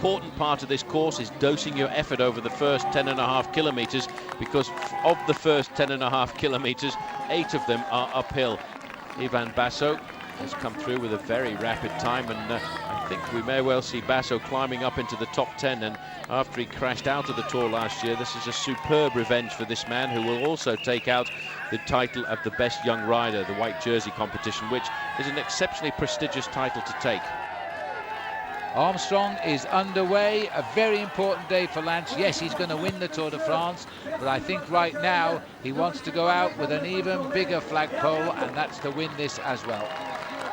important part of this course is dosing your effort over the first 10.5 kilometers, because of the first 10.5 kilometers, 8 of them are uphill. Ivan Basso has come through with a very rapid time, and I think we may well see Basso climbing up into the top 10. And after he crashed out of the Tour last year, this is a superb revenge for this man, who will also take out the title of the best young rider, the white jersey competition, which is an exceptionally prestigious title to take. Armstrong is underway. A very important day for Lance. Yes, he's going to win the Tour de France, but I think right now he wants to go out with an even bigger flagpole, and that's to win this as well.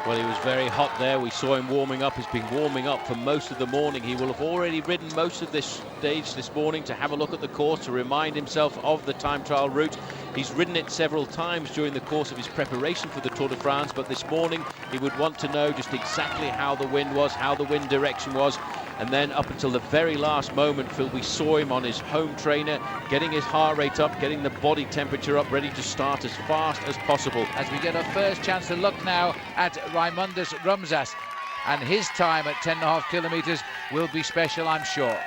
Well, he was very hot there. We saw him warming up. He's been warming up for most of the morning. He will have already ridden most of this stage this morning to have a look at the course, to remind himself of the time trial route. He's ridden it several times during the course of his preparation for the Tour de France, but this morning he would want to know just exactly how the wind was, how the wind direction was. And then up until the very last moment, Phil, we saw him on his home trainer, getting his heart rate up, getting the body temperature up, ready to start as fast as possible. As we get our first chance to look now at Raimundus Rumsas, and his time at 10.5 kilometers will be special, I'm sure.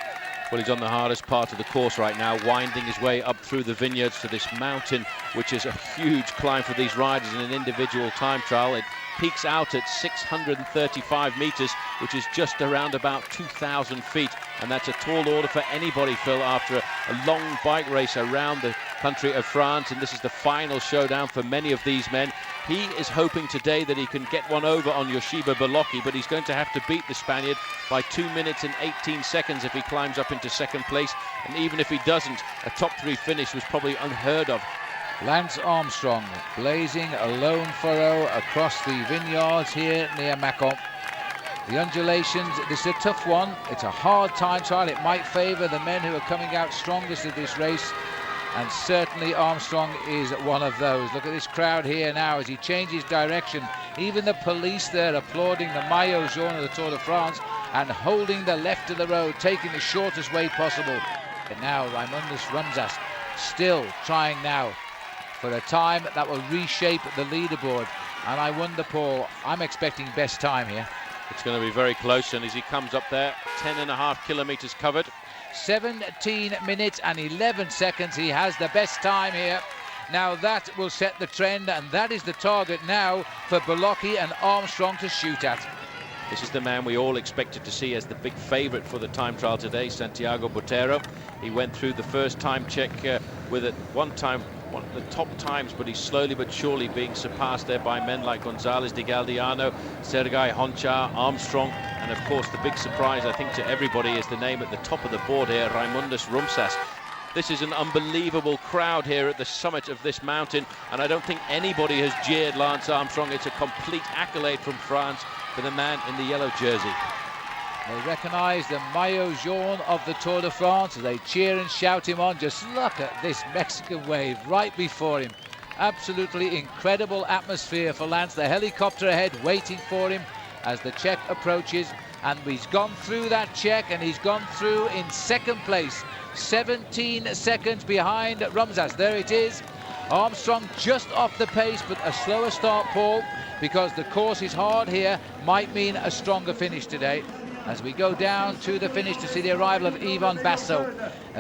Well, he's on the hardest part of the course right now, winding his way up through the vineyards to this mountain, which is a huge climb for these riders in an individual time trial. It peaks out at 635 meters, which is just around about 2,000 feet. And that's a tall order for anybody, Phil, after a long bike race around the country of France. And this is the final showdown for many of these men. He is hoping today that he can get one over on Yoshiba Bolocki, but he's going to have to beat the Spaniard by 2 minutes and 18 seconds if he climbs up into second place. And even if he doesn't, a top 3 finish was probably unheard of. Lance Armstrong blazing a lone furrow across the vineyards here near Mâcon. The undulations, this is a tough one. It's a hard time trial. It might favour the men who are coming out strongest of this race, and certainly Armstrong is one of those. Look at this crowd here now as he changes direction. Even the police there applauding the maillot jaune of the Tour de France and holding the left of the road, taking the shortest way possible. And now Raimundus Rumsas still trying now for a time that will reshape the leaderboard. And I wonder, Paul, I'm expecting best time here. It's going to be very close, and as he comes up there, 10.5 kilometers covered. 17 minutes and 11 seconds. He has the best time here. Now that will set the trend, and that is the target now for Bolocki and Armstrong to shoot at. This is the man we all expected to see as the big favourite for the time trial today, Santiago Botero. He went through the first time check with it one of the top times, but he's slowly but surely being surpassed there by men like Gonzalez de Galdiano, Sergei Honchar, Armstrong, and of course the big surprise I think to everybody is the name at the top of the board here, Raimundus Rumsas. This is an unbelievable crowd here at the summit of this mountain, and I don't think anybody has jeered Lance Armstrong. It's a complete accolade from France for the man in the yellow jersey. They recognise the maillot jaune of the Tour de France as they cheer and shout him on. Just look at this Mexican wave right before him. Absolutely incredible atmosphere for Lance. The helicopter ahead waiting for him as the check approaches, and he's gone through that check and he's gone through in second place, 17 seconds behind Rumsas. There it is. Armstrong just off the pace, but a slower start, Paul, because the course is hard here, might mean a stronger finish today. As we go down to the finish to see the arrival of Ivan Basso.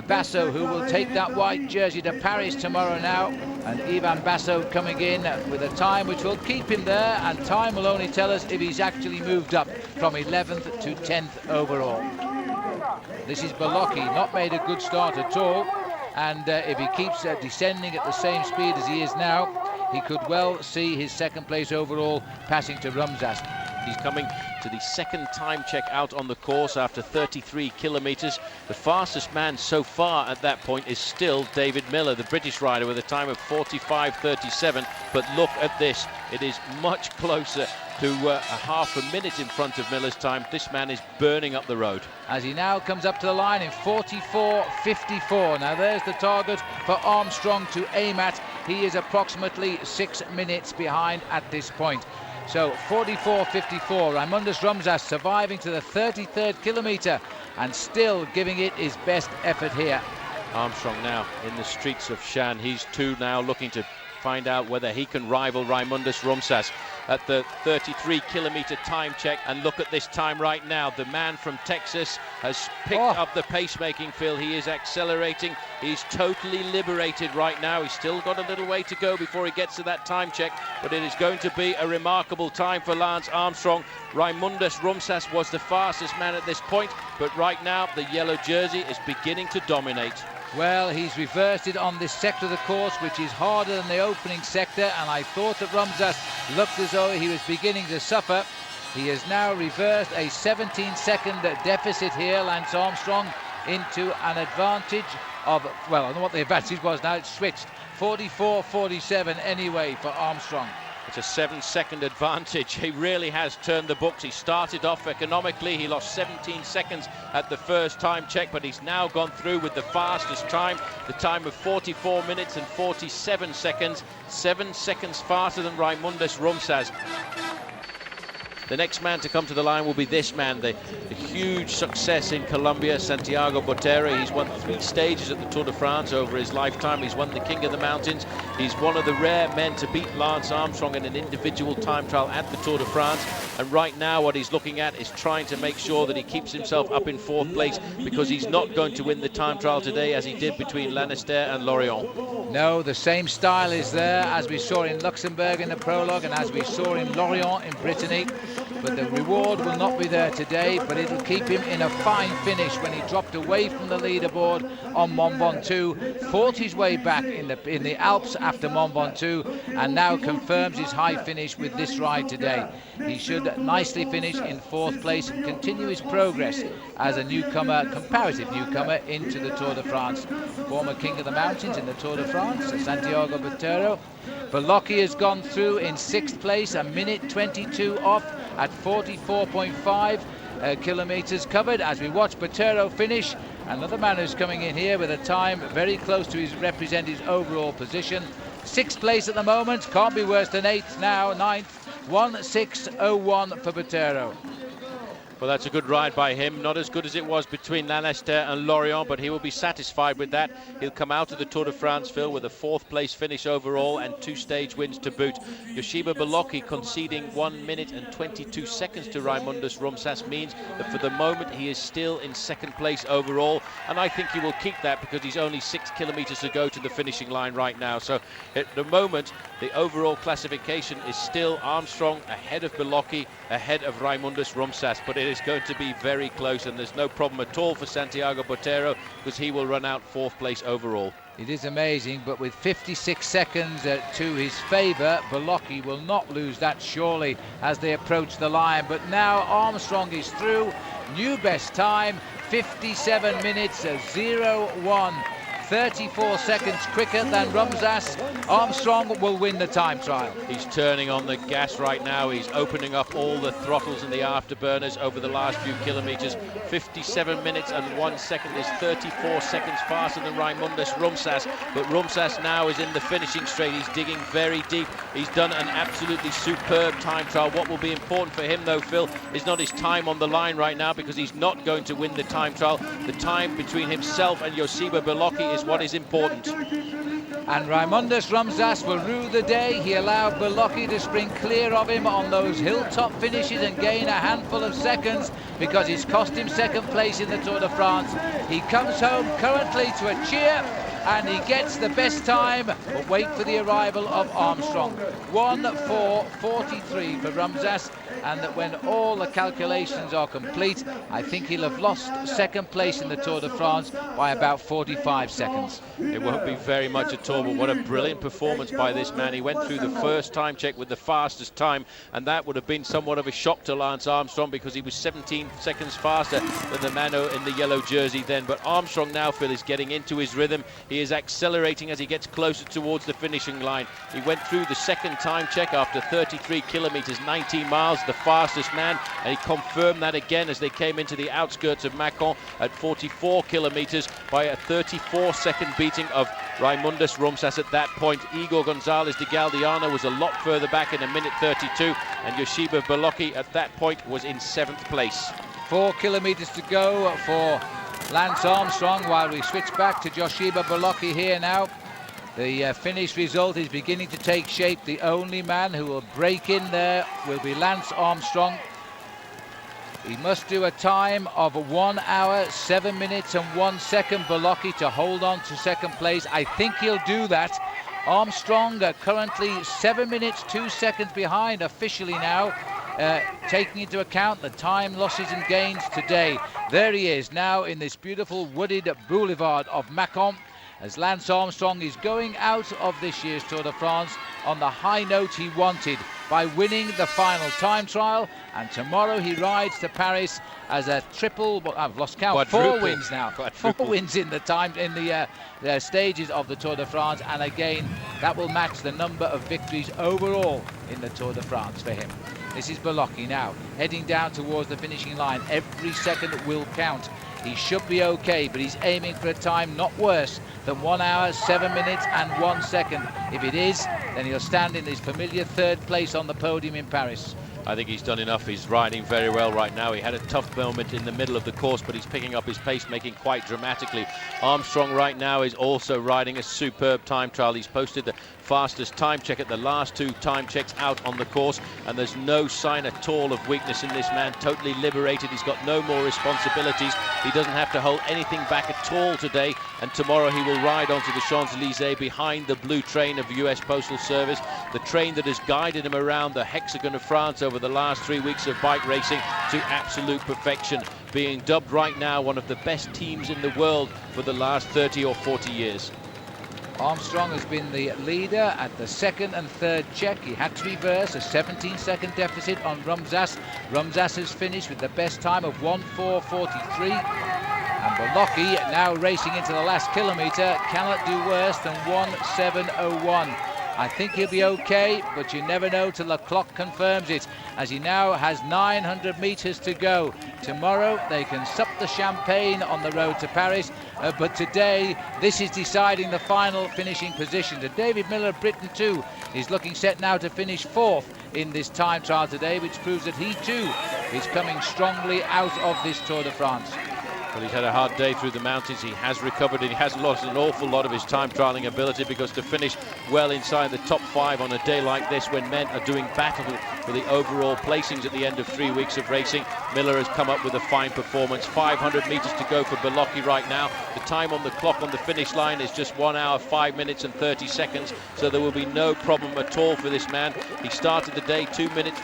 Basso, who will take that white jersey to Paris tomorrow now. And Ivan Basso coming in with a time which will keep him there, and time will only tell us if he's actually moved up from 11th to 10th overall. This is Bolocki, not made a good start at all. And if he keeps descending at the same speed as he is now, he could well see his second place overall passing to Rumsas. He's coming to the second time check out on the course after 33 kilometers. The fastest man so far at that point is still David Miller, the British rider, with a time of 45.37. But look at this. It is much closer to a half a minute in front of Miller's time. This man is burning up the road. As he now comes up to the line in 44.54. Now there's the target for Armstrong to aim at. He is approximately 6 minutes behind at this point. So 44.54, Raimundus Rumsas surviving to the 33rd kilometre and still giving it his best effort here. Armstrong now in the streets of Shan. He's too now looking to find out whether he can rival Raimundus Rumsas at the 33-kilometer time check. And look at this time right now. The man from Texas has picked up the pacemaking, Phil. He is accelerating. He's totally liberated right now. He's still got a little way to go before he gets to that time check, but it is going to be a remarkable time for Lance Armstrong. Raimundus Rumsas was the fastest man at this point, but right now the yellow jersey is beginning to dominate. Well, he's reversed it on this sector of the course, which is harder than the opening sector, and I thought that Rumsas looked as though he was beginning to suffer. He has now reversed a 17-second deficit here, Lance Armstrong, into an advantage of, well, I don't know what the advantage was now, it's switched. 44-47 anyway for Armstrong. It's a 7-second advantage. He really has turned the books. He started off economically. He lost 17 seconds at the first time check, but he's now gone through with the fastest time, the time of 44 minutes and 47 seconds, 7 seconds faster than Raimundus Rumsas. The next man to come to the line will be this man, the huge success in Colombia, Santiago Botero. He's won 3 stages at the Tour de France over his lifetime. He's won the King of the Mountains. He's one of the rare men to beat Lance Armstrong in an individual time trial at the Tour de France. And right now what he's looking at is trying to make sure that he keeps himself up in 4th place, because he's not going to win the time trial today as he did between Lanester and Lorient. No, the same style is there as we saw in Luxembourg in the prologue and as we saw in Lorient in Brittany. But the reward will not be there today, but it'll keep him in a fine finish when he dropped away from the leaderboard on Mont Ventoux, fought his way back in the Alps after Mont Ventoux, and now confirms his high finish with this ride today. He should nicely finish in 4th place and continue his progress as a newcomer, comparative newcomer, into the Tour de France. Former King of the Mountains in the Tour de France, Santiago Botero. Belocchi has gone through in 6th place, a minute 22 off at 44.5 kilometers covered. As we watch Botero finish, another man who's coming in here with a time very close to his represent his overall position. 6th place at the moment, can't be worse than 8th now, 9th, 1:06.01 for Botero. Well, that's a good ride by him. Not as good as it was between Lanester and Lorient, but he will be satisfied with that. He'll come out of the Tour de France, Phil, with a 4th place finish overall and 2 stage wins to boot. Yoshiba Belocchi conceding 1 minute and 22 seconds to Raimundus Rumsas means that for the moment he is still in 2nd place overall, and I think he will keep that because he's only 6 kilometers to go to the finishing line right now. So at the moment, the overall classification is still Armstrong ahead of Belocchi, ahead of Raimundus Rumsas, but it is going to be very close, and there's no problem at all for Santiago Botero because he will run out 4th place overall. It is amazing, but with 56 seconds to his favour, Belocchi will not lose that surely as they approach the line. But now Armstrong is through, new best time, 57 minutes 01. 34 seconds quicker than Rumsas. Armstrong will win the time trial. He's turning on the gas right now. He's opening up all the throttles and the afterburners over the last few kilometers. 57 minutes and 1 second is 34 seconds faster than Raimundus Rumsas. But Rumsas now is in the finishing straight. He's digging very deep. He's done an absolutely superb time trial. What will be important for him, though, Phil, is not his time on the line right now, because he's not going to win the time trial. The time between himself and Yoshiba Belocchi is what is important. And Raimundus Rumsas will rue the day he allowed Belocchi to spring clear of him on those hilltop finishes and gain a handful of seconds, because it's cost him 2nd place in the Tour de France. He comes home currently to a cheer, and he gets the best time, but wait for the arrival of Armstrong. 1:04.43 for Rumsas, and that when all the calculations are complete, I think he'll have lost 2nd place in the Tour de France by about 45 seconds. It won't be very much at all, but what a brilliant performance by this man. He went through the first time check with the fastest time, and that would have been somewhat of a shock to Lance Armstrong because he was 17 seconds faster than the man in the yellow jersey then. But Armstrong now, Phil, is getting into his rhythm. He is accelerating as he gets closer towards the finishing line. He went through the 2nd time check after 33 kilometers, 19 miles, the fastest man, and he confirmed that again as they came into the outskirts of Mâcon at 44 kilometers by a 34-second beating of Raimundus Rumsas at that point. Igor Gonzalez de Galdiano was a lot further back in a minute 32, and Yoshiba Belocchi at that point was in 7th place. 4 kilometers to go for Lance Armstrong while we switch back to Yoshiba Belocchi here now. The finish result is beginning to take shape. The only man who will break in there will be Lance Armstrong. He must do a time of 1 hour, 7 minutes and 1 second, Beloki, to hold on to second place. I think he'll do that. Armstrong currently 7 minutes 2 seconds behind officially now, taking into account the time losses and gains today. There he is now in this beautiful wooded boulevard of Mâcon, as Lance Armstrong is going out of this year's Tour de France on the high note he wanted by winning the final time trial, and tomorrow he rides to Paris as a triple, well, I've lost count, Quadruple. 4 wins now. Quadruple. 4 wins in the time in the stages of the Tour de France, and again that will match the number of victories overall in the Tour de France for him. This is Beloki now heading down towards the finishing line. Every second will count. He should be okay, but he's aiming for a time not worse than 1 hour, 7 minutes and 1 second. If it is, then he'll stand in his familiar third place on the podium in Paris. I think he's done enough. He's riding very well right now. He had a tough moment in the middle of the course, but he's picking up his pace, making quite dramatically. Armstrong right now is also riding a superb time trial. He's posted the fastest time check at the last 2 time checks out on the course, and there's no sign at all of weakness in this man. Totally liberated. He's got no more responsibilities. He doesn't have to hold anything back at all today, and tomorrow he will ride onto the Champs-Élysées behind the blue train of US Postal Service, the train that has guided him around the hexagon of France over the last 3 weeks of bike racing to absolute perfection, being dubbed right now one of the best teams in the world for the last 30 or 40 years. Armstrong has been the leader at the second and third check. He had to reverse a 17-second deficit on Rumsas. Rumsas has finished with the best time of 1:4:43. And Beloki, now racing into the last kilometre, cannot do worse than 1:7:01. I think he'll be okay, but you never know till the clock confirms it, as he now has 900 metres to go. Tomorrow they can sup the champagne on the road to Paris, but today this is deciding the final finishing position. To David Millar of Britain too is looking set now to finish 4th in this time trial today, which proves that he too is coming strongly out of this Tour de France. Well, he's had a hard day through the mountains. He has recovered and he has lost an awful lot of his time trialing ability, because to finish well inside the top 5 on a day like this, when men are doing battle for the overall placings at the end of 3 weeks of racing, Millar has come up with a fine performance. 500 metres to go for Beloki right now. The time on the clock on the finish line is just 1 hour, 5 minutes and 30 seconds, so there will be no problem at all for this man. He started the day 2 minutes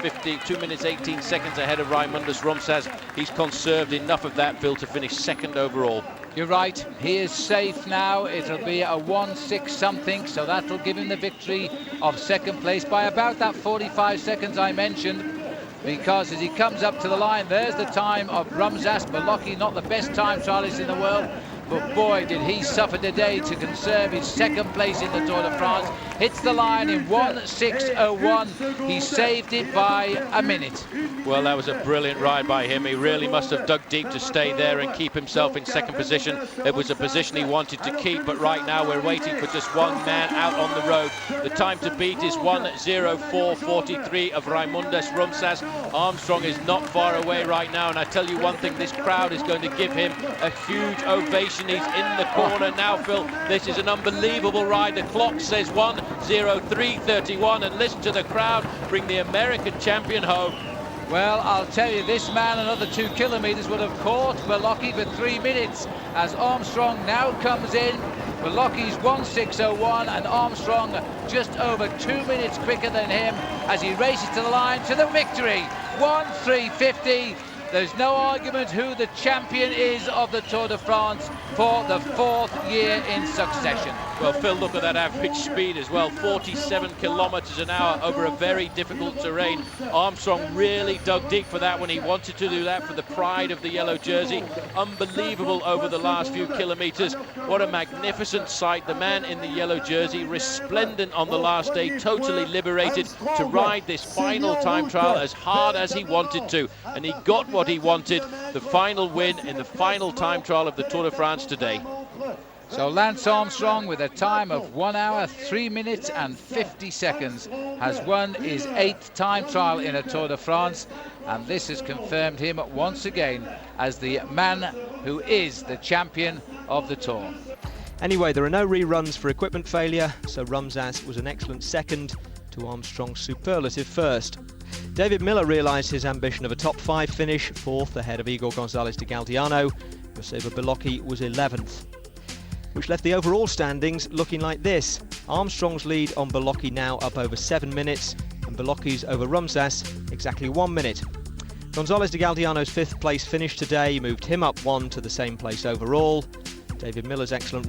18 seconds ahead of Raimundus Rumsas. He's conserved enough of that, Phil, to finish second overall. You're right, he is safe now. It'll be a 1:06 something, so that'll give him the victory of second place by about that 45 seconds I mentioned, because as he comes up to the line, there's the time of Rumsas. Beloki, not the best time trialist in the world, but boy did he suffer today to conserve his second place in the Tour de France. Hits the line in 1:06:01. He saved it by a minute. Well, that was a brilliant ride by him. He really must have dug deep to stay there and keep himself in second position. It was a position he wanted to keep, but right now we're waiting for just one man out on the road. The time to beat is 1:04:43 of Raimundus Rumsas. Armstrong is not far away right now, and I tell you one thing, this crowd is going to give him a huge ovation. He's in the corner now, Phil. This is an unbelievable ride. The clock says 1:03:31, and listen to the crowd bring the American champion home. Well, I'll tell you, this man another 2 kilometres would have caught Beloki for 3 minutes, as Armstrong now comes in. Beloki's 1:06:01 and Armstrong just over 2 minutes quicker than him as he races to the line to the victory. 1:03:50. There's no argument who the champion is of the Tour de France for the 4th year in succession. Well, Phil, look at that average speed as well, 47 kilometres an hour over a very difficult terrain. Armstrong really dug deep for that when he wanted to do that for the pride of the yellow jersey. Unbelievable over the last few kilometres. What a magnificent sight. The man in the yellow jersey, resplendent on the last day, totally liberated to ride this final time trial as hard as he wanted to. And he got what he wanted, the final win in the final time trial of the Tour de France today. So Lance Armstrong, with a time of 1 hour, 3 minutes and 50 seconds, has won his 8th time trial in a Tour de France, and this has confirmed him once again as the man who is the champion of the Tour. Anyway, there are no reruns for equipment failure, so Rumsas was an excellent second to Armstrong's superlative first. David Miller realised his ambition of a top 5 finish, 4th ahead of Igor Gonzalez de Galdeano. Joseba Biloki was 11th, which left the overall standings looking like this. Armstrong's lead on Biloki now up over 7 minutes, and Biloki's over Rumsas exactly 1 minute. Gonzalez de Galdeano's 5th place finish today moved him up 1 to the same place overall. David Miller's excellent